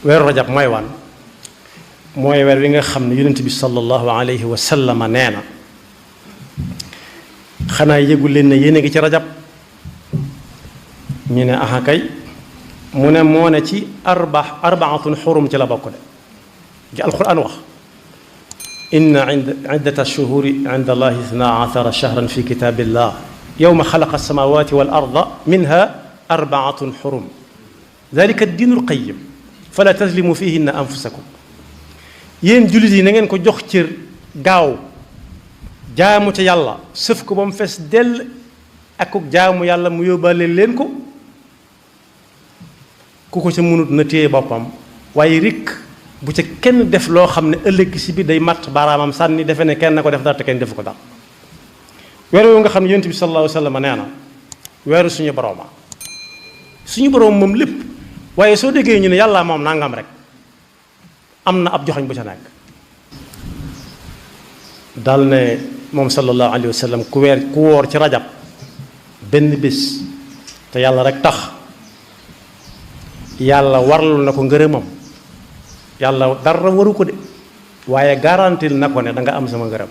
weeru rajab mooy wan mooy weer wi nga xam ne yonent bi sallallahu alayhi wa sallam nee na xanaa yëgul leen ne yéen a ngi ci rajab ñu ne aha kay mu ne moo ne ci arbaatun xurum ci la bokk de ci alquran wax inna iddata shuhuri inda allahi ithnaa ashara shahran fi kitabillah yawma xalaqa alsamawati wal arda minha arbaatun xurum dalika addiinu alqayim fala tazlimu fihinna anfusakum yéen jullit yi na ngeen ko jox cër gaaw jaamu ca yàlla sëf ko ba mu fees dell ak ko jaamu yàlla mu yóbbaale leen ko ku ko ca mënut na téye boppam waaye rikk bu ca kenn def loo xam ne ëllëg si bi day matt baaraamam sànni defe ne kenn na ko def dara te kenn defu ko dara weer wu nga xam ne yonent bi sallallahu alayhi wa sallam nee na weeru suñu borooma suñu boroom moom lépp waaye soo déggee ñu ne yàlla moom nangam rek am na ab joxañ bu ca nekk dal ne moom sallallahu alayhi wa sallam ku woor ci rajab benn bés te yàlla rek tax yàlla warlul na ko ngërëmam yàlla dara waru ko de waaye garantil na ko ne da nga am sama ngërëm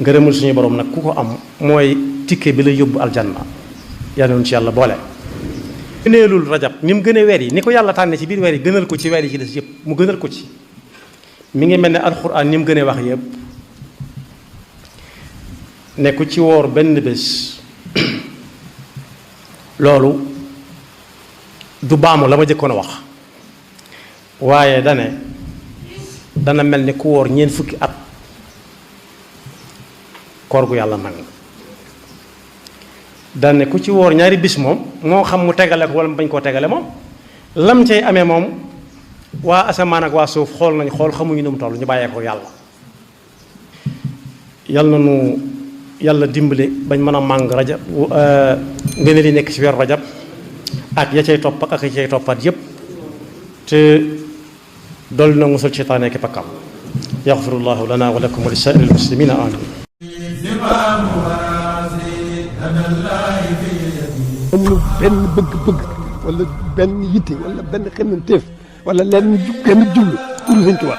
ngërëmul suñu borom nag ku ko am mooy tikke bi la yóbbu aljanna yàlla noonu ci yàlla boole. gëneelul rajab ni mu gënee weer yi ni ko yàlla tànne ci biir weer yi gënal ko ci weer yi ci des yëpp mu gënal ko ci mi ngi mel ne alxuraan ni mu gënee wax yëpp ne ku ci woor benn bés loolu du baamu la ma jëkkoon a wax waaye dana mel ni ku woor ñeent fukki at koor gu yàlla nangu dane ku ci woor ñaari bis moom moo xam mu tegale ko wala mu bañ koo tegale moom lam cay amee moom waa asamaan ak waa suuf xool nañ xool xamuñu nu mu toll ñu bàyyee ko yàlla yàlla na nu yàlla dimbali bañ mën a màng rajab ngeen li nekk ci weeru rajab ak ya cay topp ak ya cay toppaat yépp te dolli na musul seytaane ki pakkam yaxfirullahu lana wa lakum wa li saa'iril muslimina amin amul benn bëgg-bëgg wala benn yitte wala benn xemmanteef wala lenn genn jublu pour Sëñ Tuubaa